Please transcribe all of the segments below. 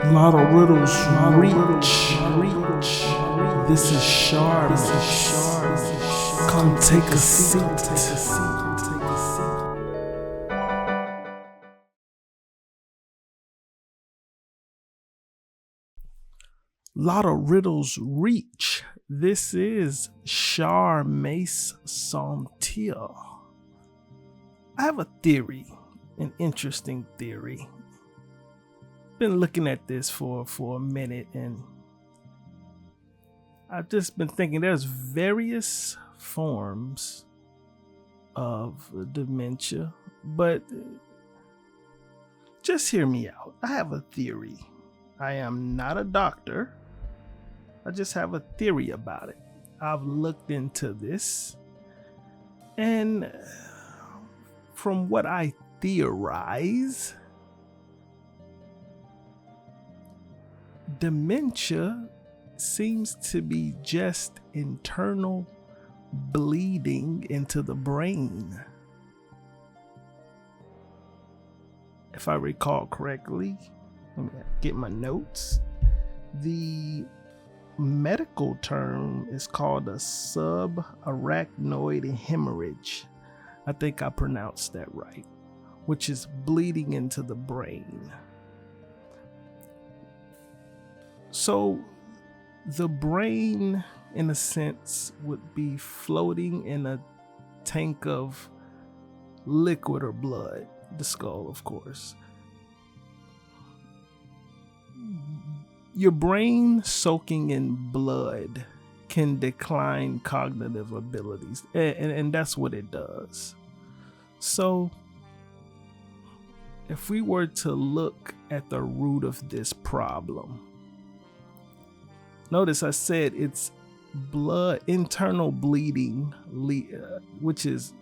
Lottoriddles Reach. This is Sharp. Come take a seat. Lottoriddles Reach. This is Char Mace Santia. I have a theory, an interesting theory. Been looking at this for a minute, and I've just been thinking there's various forms of dementia, but just hear me out. I have a theory. I am not a doctor. I just have a theory about it. I've looked into this, and from what I theorize, dementia seems to be just internal bleeding into the brain. If I recall correctly, let me get my notes. The medical term is called a subarachnoid hemorrhage. I think I pronounced that right, which is bleeding into the brain. So the brain, in a sense, would be floating in a tank of liquid or blood, the skull, of course. Your brain soaking in blood can decline cognitive abilities, and that's what it does. So if we were to look at the root of this problem, notice I said it's blood, internal bleeding, which is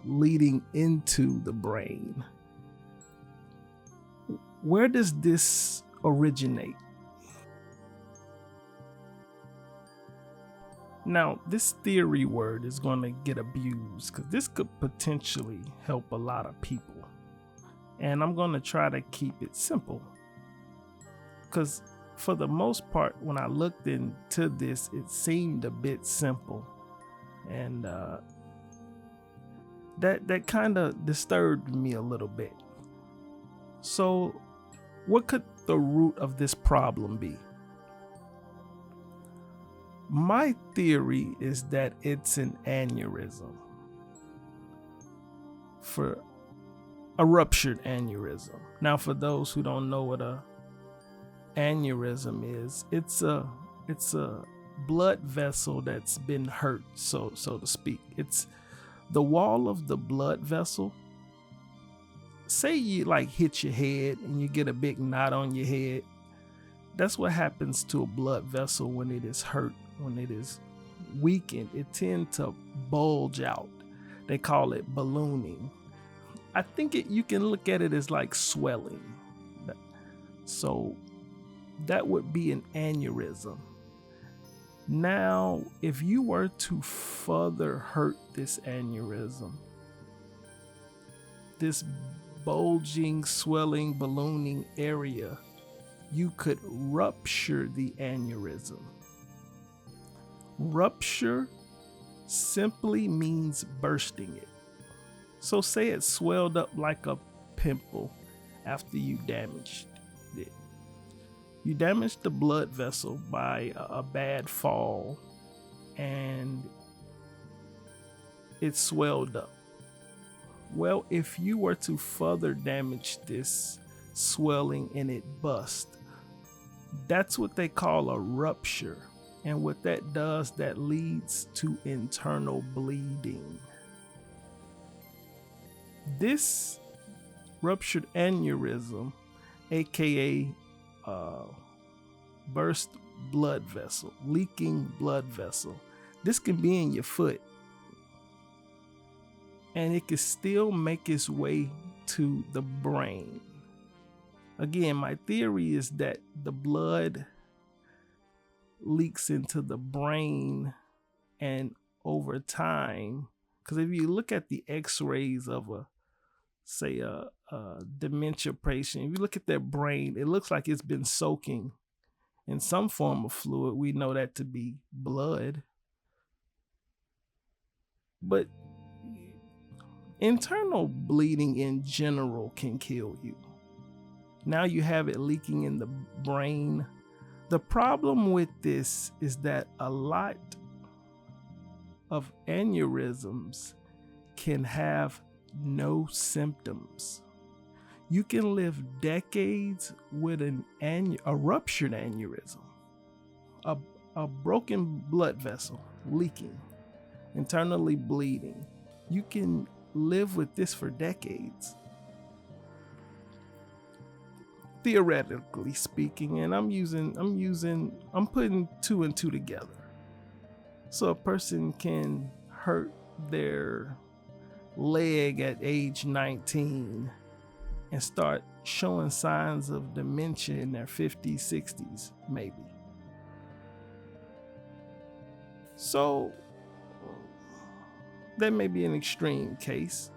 leading into the brain. Where does this originate? Now, this theory word is going to get abused because this could potentially help a lot of people. And I'm going to try to keep it simple, because for the most part, when I looked into this, it seemed a bit simple, and that kind of disturbed me a little bit. So what could the root of this problem be? My theory is that it's an aneurysm, for a ruptured aneurysm. Now, for those who don't know what a aneurysm is, it's a blood vessel that's been hurt, so to speak. It's the wall of the blood vessel. Say you like hit your head and you get a big knot on your head. That's what happens to a blood vessel when it is hurt, when it is weakened. It tends to bulge out. They call it ballooning. I think you can look at it as like swelling. So that would be an aneurysm. Now, if you were to further hurt this aneurysm, this bulging, swelling, ballooning area, you could rupture the aneurysm. Rupture simply means bursting it. So say it swelled up like a pimple after you damaged it. You damaged the blood vessel by a bad fall, and it swelled up. Well, if you were to further damage this swelling and it bust, that's what they call a rupture. And what that does, that leads to internal bleeding. This ruptured aneurysm, aka burst blood vessel, leaking blood vessel, this can be in your foot, and it can still make its way to the brain. Again, my theory is that the blood leaks into the brain, and over time, because if you look at the x-rays of a say a dementia patient, if you look at their brain, it looks like it's been soaking in some form of fluid. We know that to be blood. But internal bleeding in general can kill you. Now you have it leaking in the brain. The problem with this is that a lot of aneurysms can have no symptoms. You can live decades with a ruptured aneurysm, a broken blood vessel leaking, internally bleeding. You can live with this for decades. Theoretically speaking, and I'm putting two and two together. So a person can hurt their leg at age 19 and start showing signs of dementia in their 50s, 60s, maybe. So that may be an extreme case.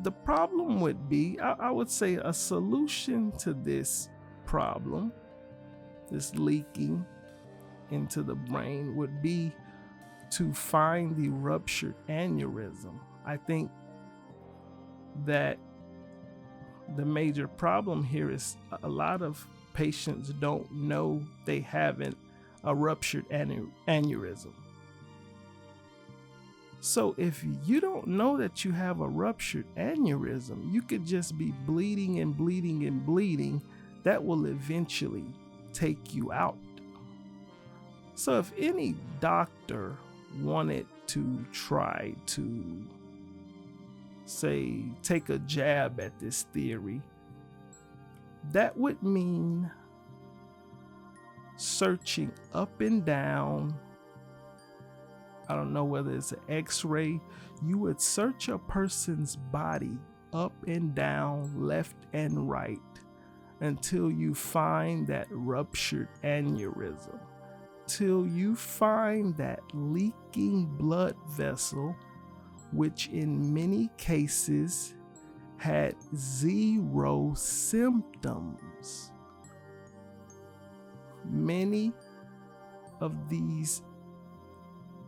The problem would be, I would say a solution to this problem, this leaking into the brain, would be to find the ruptured aneurysm. I think that the major problem here is a lot of patients don't know they have a ruptured aneurysm. So if you don't know that you have a ruptured aneurysm, you could just be bleeding and bleeding and bleeding. That will eventually take you out. So if any doctor wanted to try to, say, take a jab at this theory, that would mean searching up and down. I don't know whether it's an X-ray. You would search a person's body up and down, left and right, until you find that ruptured aneurysm, till you find that leaking blood vessel, which in many cases had zero symptoms. Many of these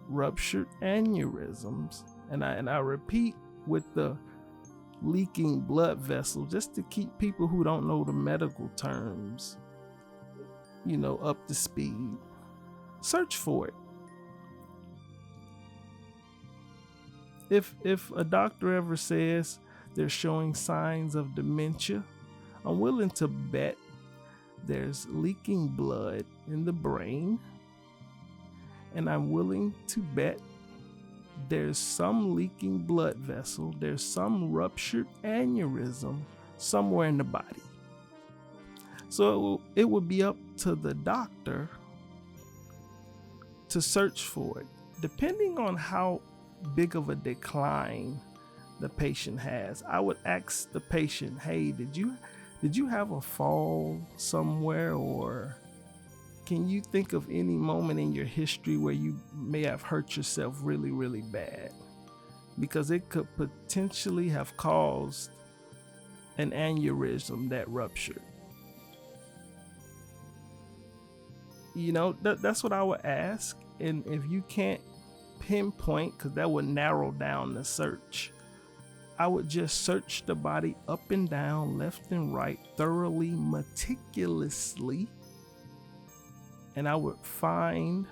ruptured aneurysms, and I repeat with the leaking blood vessel, just to keep people who don't know the medical terms, up to speed. Search for it. If a doctor ever says they're showing signs of dementia, I'm willing to bet there's leaking blood in the brain, and I'm willing to bet there's some leaking blood vessel, there's some ruptured aneurysm somewhere in the body. So it would be up to the doctor to search for it, depending on how big of a decline the patient has. I would ask the patient, hey, did you have a fall somewhere, or can you think of any moment in your history where you may have hurt yourself really, really bad? Because it could potentially have caused an aneurysm that ruptured. That's what I would ask. And if you can't pinpoint, because that would narrow down the search, I would just search the body up and down, left and right, thoroughly, meticulously, and I would find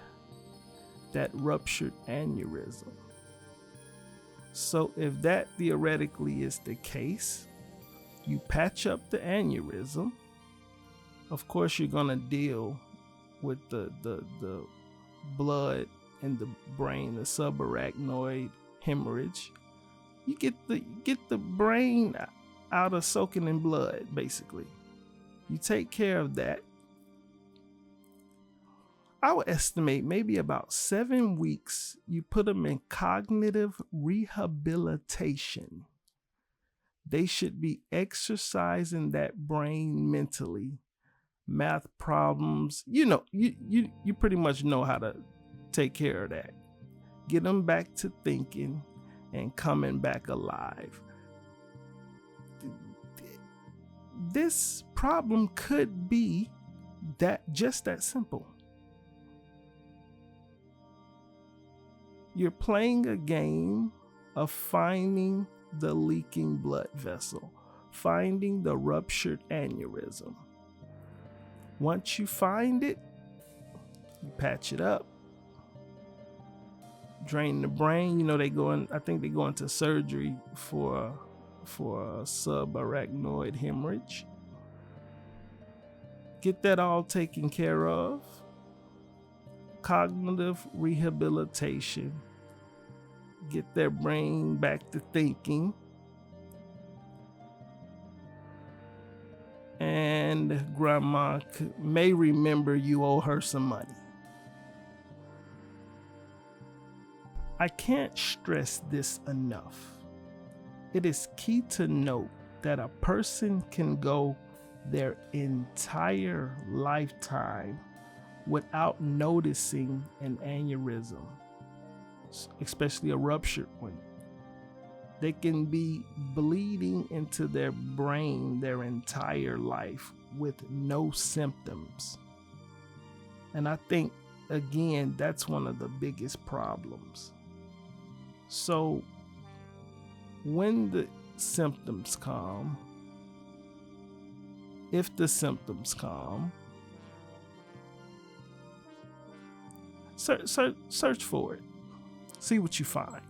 that ruptured aneurysm. So if that theoretically is the case, you patch up the aneurysm. Of course, you're going to deal with the blood in the brain, the subarachnoid hemorrhage. You get the brain out of soaking in blood, basically. You take care of that. I would estimate maybe about 7 weeks, you put them in cognitive rehabilitation. They should be exercising that brain mentally. Math problems, you pretty much know how to take care of that. Get them back to thinking, and coming back alive. This problem could be just that simple. You're playing a game of finding the leaking blood vessel, finding the ruptured aneurysm. Once you find it, you patch it up, drain the brain. I think they go into surgery for a subarachnoid hemorrhage. Get that all taken care of. Cognitive rehabilitation. Get their brain back to thinking. And grandma may remember you owe her some money. I can't stress this enough. It is key to note that a person can go their entire lifetime without noticing an aneurysm, especially a ruptured one. They can be bleeding into their brain their entire life with no symptoms. And I think, again, that's one of the biggest problems. So when the symptoms come, if the symptoms come, search for it. See what you find.